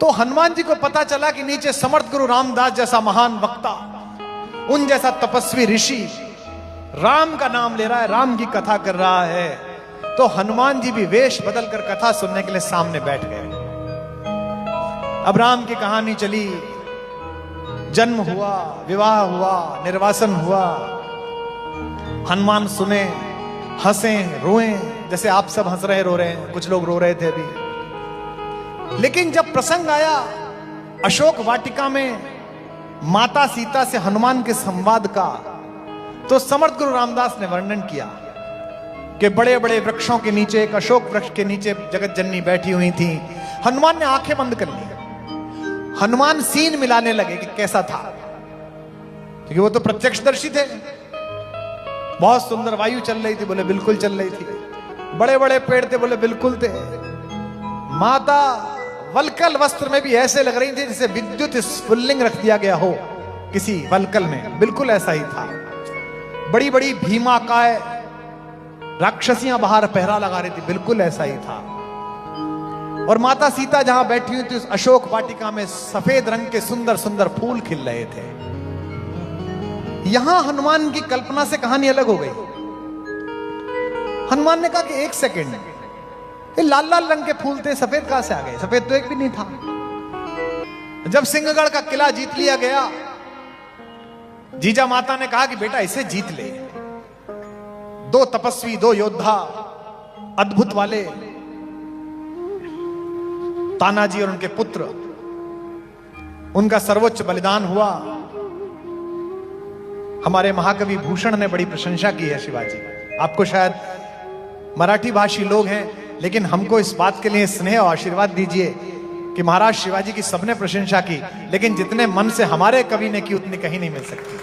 तो हनुमान जी को पता चला कि नीचे समर्थ गुरु रामदास जैसा महान वक्ता, उन जैसा तपस्वी ऋषि राम का नाम ले रहा है, राम की कथा कर रहा है। तो हनुमान जी भी वेश बदलकर कथा सुनने के लिए सामने बैठ गए। अब राम की कहानी चली, जन्म हुआ, विवाह हुआ, निर्वासन हुआ। हनुमान सुने, हंसे, रोए, जैसे आप सब हंस रहे रो रहे हैं, कुछ लोग रो रहे थे अभी। लेकिन जब प्रसंग आया अशोक वाटिका में माता सीता से हनुमान के संवाद का, तो समर्थ गुरु रामदास ने वर्णन किया कि बड़े बड़े वृक्षों के नीचे, एक अशोक वृक्ष के नीचे जगत जननी बैठी हुई थी। हनुमान ने आंखें बंद कर ली। हनुमान सीन मिलाने लगे कि कैसा था, क्योंकि वो तो प्रत्यक्षदर्शी थे। बहुत सुंदर वायु चल रही थी, बोले बिल्कुल चल रही थी। बड़े बड़े पेड़ थे, बोले बिल्कुल थे। माता वलकल वस्त्र में भी ऐसे लग रही थी जैसे विद्युत स्फुल्लिंग रख दिया गया हो किसी वलकल में, बिल्कुल ऐसा ही था। बड़ी बड़ी भीमाकाय राक्षसियां बाहर पहरा लगा रही थी, बिल्कुल ऐसा ही था। और माता सीता जहां बैठी हुई थी उस अशोक वाटिका में सफेद रंग के सुंदर सुंदर फूल खिल रहे थे। यहां हनुमान की कल्पना से कहानी अलग हो गई। हनुमान ने कहा कि एक सेकंड, ये लाल लाल रंग के फूल थे, सफेद कहां से आ गए? सफेद तो एक भी नहीं था। जब सिंहगढ़ का किला जीत लिया गया, जीजा माता ने कहा कि बेटा इसे जीत ले। दो तपस्वी, दो योद्धा अद्भुत वाले, तानाजी और उनके पुत्र, उनका सर्वोच्च बलिदान हुआ। हमारे महाकवि भूषण ने बड़ी प्रशंसा की है शिवाजी। आपको शायद मराठी भाषी लोग हैं, लेकिन हमको इस बात के लिए स्नेह और आशीर्वाद दीजिए कि महाराज शिवाजी की सबने प्रशंसा की, लेकिन जितने मन से हमारे कवि ने की उतनी कहीं नहीं मिल सकती।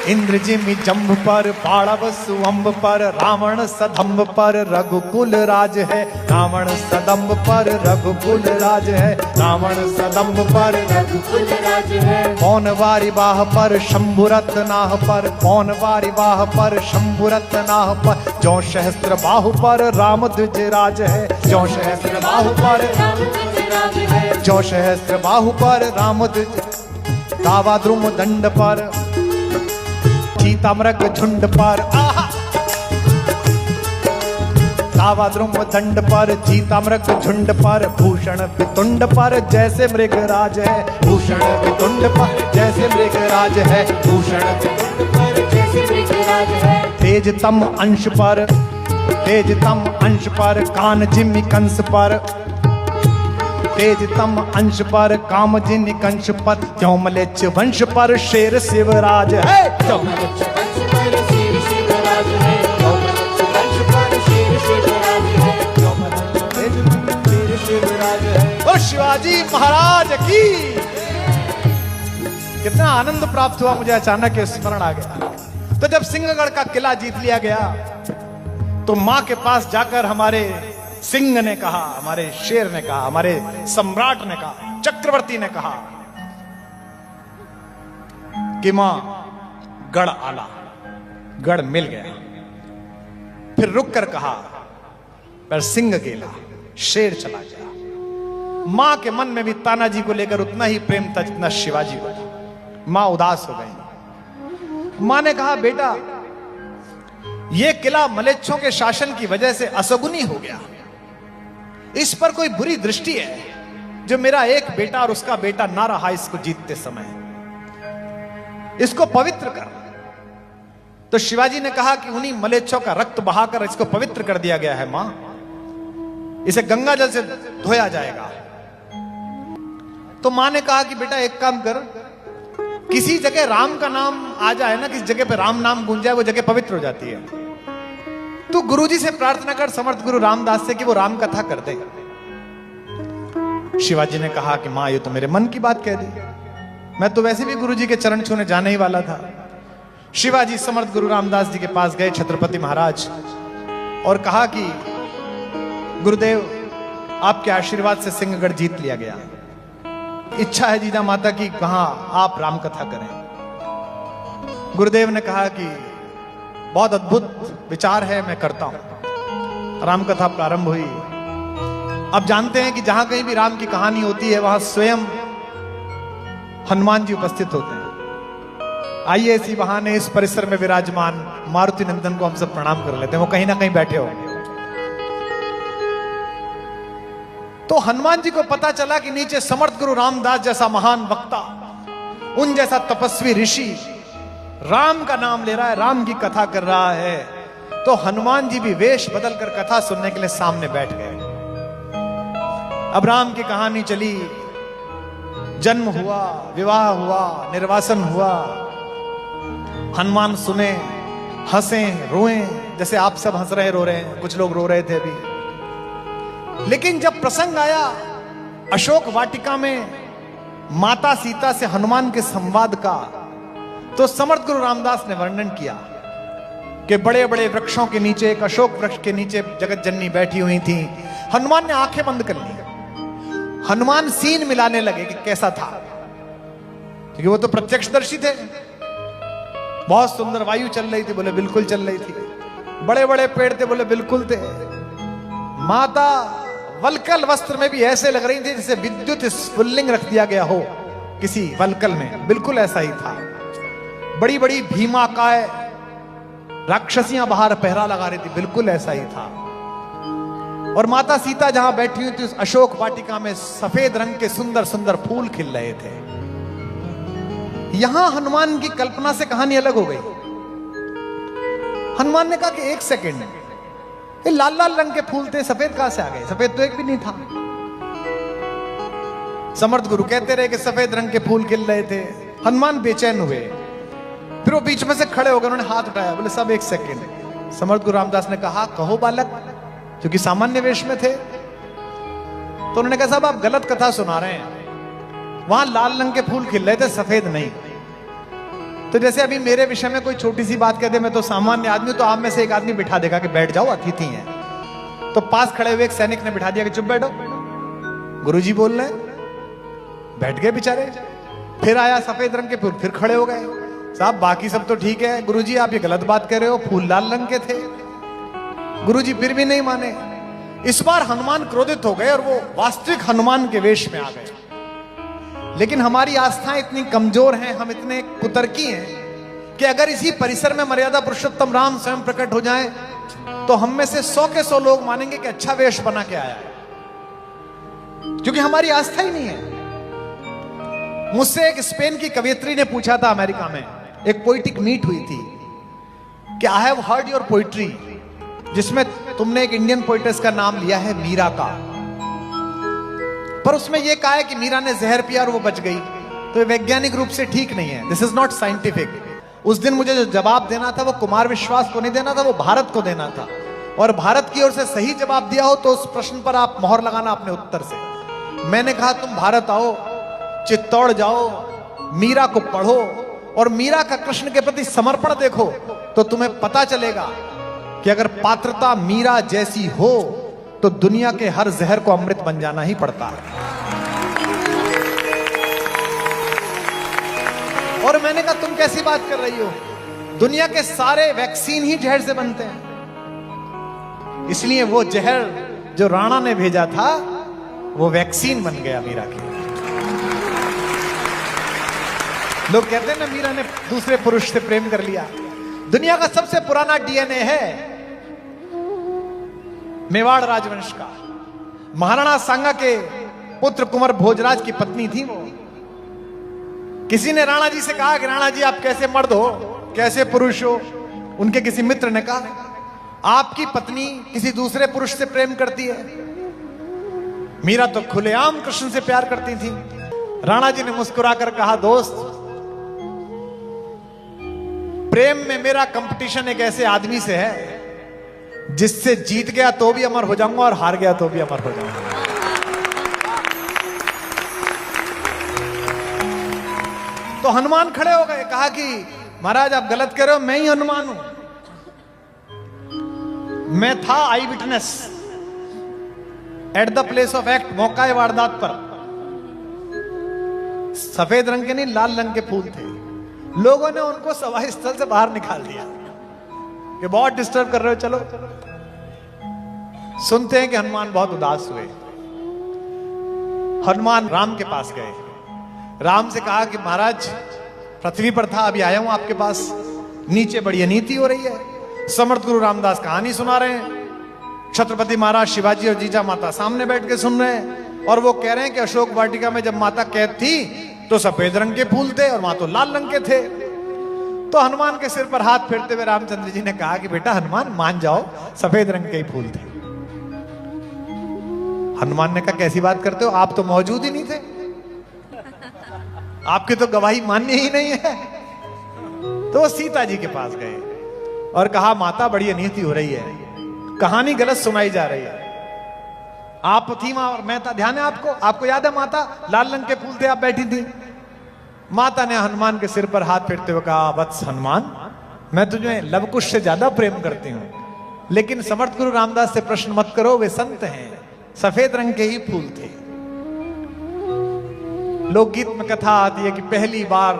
इंद्रजिमि जंभ पर, बाणव सुअंब पर, रावण सदंभ पर रघुकुल राज है। रावण सदंभ पर रघुकुल राज है। रावण सदंभ पर रघुकुल राज है। कौन वारी बाह पर शंभुरत नाह पर, कौन वारी बाह पर शंभुरत नाह पर, जो सहस्त्र बाहु पर राम द्विज राज है। जो सहस्त्र बाहु पर राम द्विज राज है। जो सहस्त्र बाहु पर राम द्विज, दावा द्रुम दंड पर, चीता मृग झुंड पर, दावा द्रुम दंड पर, चीता मृग झुंड पर, भूषण वितुंड पर जैसे मृग राज है। भूषण वितुंड पर जैसे मृग राज है। भूषण वितुंड पर जैसे मृग राज है। तेजतम अंश पर, तेजतम अंश पर, कान जिम्मी कंस पर, तेजतम अंश पर, कामजिनी कंश पर, क्यों मलेच्छ वंश पर शेर शिवराज है। क्यों मलेच्छ वंश पर शेर शिवराज है। क्यों मलेच्छ वंश पर शेर शिवराज है। क्यों मलेच्छ शेर शिवराज है। और शिवाजी महाराज की कितना आनंद प्राप्त हुआ, मुझे अचानक स्मरण आ गया। तो जब सिंहगढ़ का किला जीत लिया गया, तो मां के पास जाकर हमारे सिंह ने कहा, हमारे शेर ने कहा, हमारे सम्राट ने कहा, चक्रवर्ती ने कहा कि मां गढ़ आला, गढ़ मिल गया। फिर रुक कर कहा पर सिंह गेला, शेर चला गया। मां के मन में भी तानाजी को लेकर उतना ही प्रेम था जितना शिवाजी को था। मां उदास हो गई। मां ने कहा बेटा, यह किला मलेच्छों के शासन की वजह से असगुनी हो गया। इस पर कोई बुरी दृष्टि है जो मेरा एक बेटा और उसका बेटा ना रहा इसको जीतते समय। इसको पवित्र कर। तो शिवाजी ने कहा कि उन्हीं मलेच्छों का रक्त बहाकर इसको पवित्र कर दिया गया है मां। इसे गंगा जल से धोया जाएगा। तो मां ने कहा कि बेटा एक काम कर, किसी जगह राम का नाम आ जाए ना, किसी जगह पे राम नाम गूंज जाए, वो जगह पवित्र हो जाती है। तू गुरुजी से प्रार्थना कर, समर्थ गुरु रामदास से, कि वो राम कथा कर दे। शिवाजी ने कहा कि मां ये तो मेरे मन की बात कह दी, मैं तो वैसे भी गुरुजी के चरण छूने जाने ही वाला था। शिवाजी समर्थ गुरु रामदास जी के पास गए, छत्रपति महाराज, और कहा कि गुरुदेव आपके आशीर्वाद से सिंहगढ़ जीत लिया गया। इच्छा है जीजा माता की कहां आप राम कथा करें। गुरुदेव ने कहा कि बहुत अद्भुत विचार है, मैं करता हूं। राम कथा प्रारंभ हुई। अब जानते हैं कि जहां कहीं भी राम की कहानी होती है वहां स्वयं हनुमान जी उपस्थित होते हैं। आइए इसी बहाने इस परिसर में विराजमान मारुति नंदन को हम सब प्रणाम कर लेते हैं, वो कहीं ना कहीं बैठे होंगे। तो हनुमान जी को पता चला कि नीचे समर्थ गुरु रामदास जैसा महान वक्ता, उन जैसा तपस्वी ऋषि राम का नाम ले रहा है, राम की कथा कर रहा है। तो हनुमान जी भी वेश बदलकर कथा सुनने के लिए सामने बैठ गए। अब राम की कहानी चली, जन्म हुआ, विवाह हुआ, निर्वासन हुआ। हनुमान सुने, हंसे, रोए, जैसे आप सब हंस रहे रो रहे हैं, कुछ लोग रो रहे थे अभी। लेकिन जब प्रसंग आया अशोक वाटिका में माता सीता से हनुमान के संवाद का, तो समर्थ गुरु रामदास ने वर्णन किया कि बड़े बड़े वृक्षों के नीचे, एक अशोक वृक्ष के नीचे जगत जननी बैठी हुई थी। हनुमान ने आंखें बंद कर ली। हनुमान सीन मिलाने लगे कि कैसा था, क्योंकि वो तो प्रत्यक्षदर्शी थे। बहुत सुंदर वायु चल रही थी, बोले बिल्कुल चल रही थी। बड़े बड़े पेड़ थे, बोले बिल्कुल थे। माता वलकल वस्त्र में भी ऐसे लग रही थी जैसे विद्युत स्फुल्लिंग रख दिया गया हो किसी वलकल में, बिल्कुल ऐसा ही था। बड़ी बड़ी भीमाकाय राक्षसियां बाहर पहरा लगा रही थी, बिल्कुल ऐसा ही था। और माता सीता जहां बैठी हुई थी उस अशोक वाटिका में सफेद रंग के सुंदर सुंदर फूल खिल रहे थे। यहां हनुमान की कल्पना से कहानी अलग हो गई। हनुमान ने कहा कि एक सेकंड, ये लाल लाल रंग के फूल थे, सफेद कहां से आ गए? सफेद तो एक भी नहीं था। समर्थ गुरु कहते रहे कि सफेद रंग के फूल खिल रहे थे। हनुमान बेचैन हुए, फिर वो बीच में से खड़े हो गए, उन्होंने हाथ उठाया, बोले सब एक सेकंड। समर्थ गुरु रामदास ने कहा कहो बालक, क्योंकि सामान्य वेश में थे। तो उन्होंने कहा साहब आप गलत कथा सुना रहे हैं, वहां लाल रंग के फूल खिल रहे थे, सफेद नहीं। तो जैसे अभी मेरे विषय में कोई छोटी सी बात कहते, मैं तो सामान्य आदमी, तो आप में से एक आदमी बिठा देगा कि बैठ जाओ अतिथि हैं। तो पास खड़े हुए एक सैनिक ने बिठा दिया कि चुप बैठो, गुरुजी बोल रहे हैं। बैठ गए बेचारे। फिर आया सफेद रंग के फूल, फिर खड़े हो गए। साहब बाकी सब तो ठीक है, गुरुजी आप ये गलत बात कर रहे हो, फूल लाल रंग के थे। गुरुजी फिर भी नहीं माने। इस बार हनुमान क्रोधित हो गए और वो वास्तविक हनुमान के वेश में आ गए। लेकिन हमारी आस्थाएं इतनी कमजोर हैं, हम इतने कुतर्की हैं कि अगर इसी परिसर में मर्यादा पुरुषोत्तम राम स्वयं प्रकट हो जाए तो हम में से 100 के 100 लोग मानेंगे कि अच्छा वेश बना के आया है, क्योंकि हमारी आस्था ही नहीं है। मुझसे एक स्पेन की कवियत्री ने पूछा था, अमेरिका में एक पोइटिक मीट हुई थी, कि I have heard your poetry, जिसमें तुमने एक इंडियन पोइटेस का नाम लिया है मीरा का, पर उसमें यह कहा है कि मीरा ने जहर पिया और वो बच गई। तो वैज्ञानिक रूप से ठीक नहीं है, दिस इज नॉट साइंटिफिक। उस दिन मुझे जो जवाब देना था वो कुमार विश्वास को नहीं देना था, वो भारत को देना था। और भारत की ओर से सही जवाब दिया हो तो उस प्रश्न पर आप मोहर लगाना अपने उत्तर से। मैंने कहा तुम भारत आओ, चित्तौड़ जाओ, मीरा को पढ़ो और मीरा का कृष्ण के प्रति समर्पण देखो, तो तुम्हें पता चलेगा कि अगर पात्रता मीरा जैसी हो तो दुनिया के हर जहर को अमृत बन जाना ही पड़ता है। और मैंने कहा तुम कैसी बात कर रही हो, दुनिया के सारे वैक्सीन ही जहर से बनते हैं। इसलिए वो जहर जो राणा ने भेजा था वो वैक्सीन बन गया मीरा की। लोग कहते हैं ना मीरा ने दूसरे पुरुष से प्रेम कर लिया। दुनिया का सबसे पुराना डीएनए है मेवाड़ राजवंश का। महाराणा सांगा के पुत्र कुंवर भोजराज की पत्नी थी वो। किसी ने राणा जी से कहा कि राणा जी आप कैसे मर्द हो, कैसे पुरुष हो? उनके किसी मित्र ने कहा आपकी पत्नी किसी दूसरे पुरुष से प्रेम करती है। मीरा तो खुलेआम कृष्ण से प्यार करती थी। राणा जी ने मुस्कुराकर कहा दोस्त, प्रेम में मेरा कंपटीशन एक ऐसे आदमी से है जिससे जीत गया तो भी अमर हो जाऊंगा और हार गया तो भी अमर हो जाऊंगा। तो हनुमान खड़े हो गए, कहा कि महाराज आप गलत कर रहे हो, मैं ही हनुमान हूं। मैं था eyewitness at the place of act, मौका वारदात पर। सफेद रंग के नहीं लाल रंग के फूल थे। लोगों ने उनको सभा स्थल से बाहर निकाल दिया कि बहुत डिस्टर्ब कर रहे हो, चलो। सुनते हैं कि हनुमान बहुत उदास हुए। हनुमान राम के पास गए, राम से कहा कि महाराज पृथ्वी पर था, अभी आया हूं आपके पास, नीचे बड़ी अनीति हो रही है। समर्थ गुरु रामदास कहानी सुना रहे हैं, छत्रपति महाराज शिवाजी और जीजा माता सामने बैठ के सुन रहे हैं, और वो कह रहे हैं कि अशोक वाटिका में जब माता कैद थी तो सफेद रंग के फूल थे और वहां तो लाल रंग के थे। तो हनुमान के सिर पर हाथ फेरते हुए रामचंद्र जी ने कहा कि बेटा हनुमान मान जाओ, सफेद रंग के ही फूल थे। हनुमान ने कहा कैसी बात करते हो, आप तो मौजूद ही नहीं थे, आपकी तो गवाही मान्य ही नहीं है। तो वो सीता जी के पास गए और कहा माता बड़ी अनीति हो रही है, कहानी गलत सुनाई जा रही है, आप थी वहां और मैं था, ध्यान है आपको, आपको याद है माता लाल रंग के फूल थे, आप बैठी थी। माता ने हनुमान के सिर पर हाथ फेरते हुए कहा वत्स हनुमान, मैं तुझे लवकुश से ज्यादा प्रेम करती हूं, लेकिन समर्थ गुरु रामदास से प्रश्न मत करो, वे संत हैं, सफेद रंग के ही फूल थे। लोकगीत में कथा आती है कि पहली बार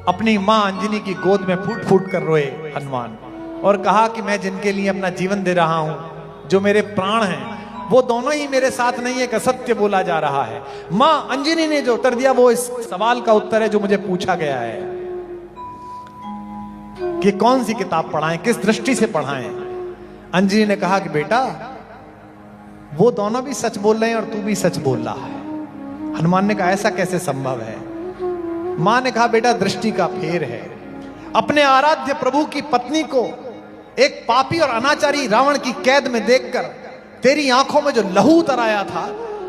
अपनी मां अंजनी की गोद में फूट फूट कर रोए हनुमान और कहा कि मैं जिनके लिए अपना जीवन दे रहा हूं, जो मेरे प्राण हैं, वो दोनों ही मेरे साथ नहीं है, एक असत्य बोला जा रहा है। मां अंजनी ने जो उत्तर दिया वो इस सवाल का उत्तर है जो मुझे पूछा गया है कि कौन सी किताब पढ़ाएं, किस दृष्टि से पढ़ाएं। अंजनी ने कहा कि बेटा वो दोनों भी सच बोल रहे हैं और तू भी सच बोल रहा है। हनुमान ने कहा ऐसा कैसे संभव है। मां ने कहा बेटा दृष्टि का फेर है। अपने आराध्य प्रभु की पत्नी को एक पापी और अनाचारी रावण की कैद में देखकर तेरी आंखों में जो लहू उतर आया था,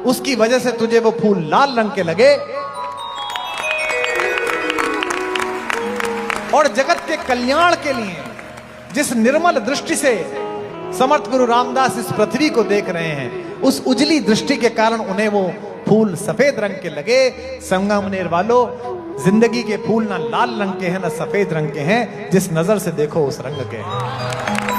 उसकी वजह से तुझे वो फूल लाल रंग के लगे, और जगत के कल्याण के लिए जिस निर्मल दृष्टि से समर्थ गुरु रामदास इस पृथ्वी को देख रहे हैं, उस उजली दृष्टि के कारण उन्हें वो फूल सफेद रंग के लगे। संगमनेर वालों, जिंदगी के फूल ना लाल रंग के हैं ना सफेद रंग के हैं, जिस नजर से देखो उस रंग के हैं।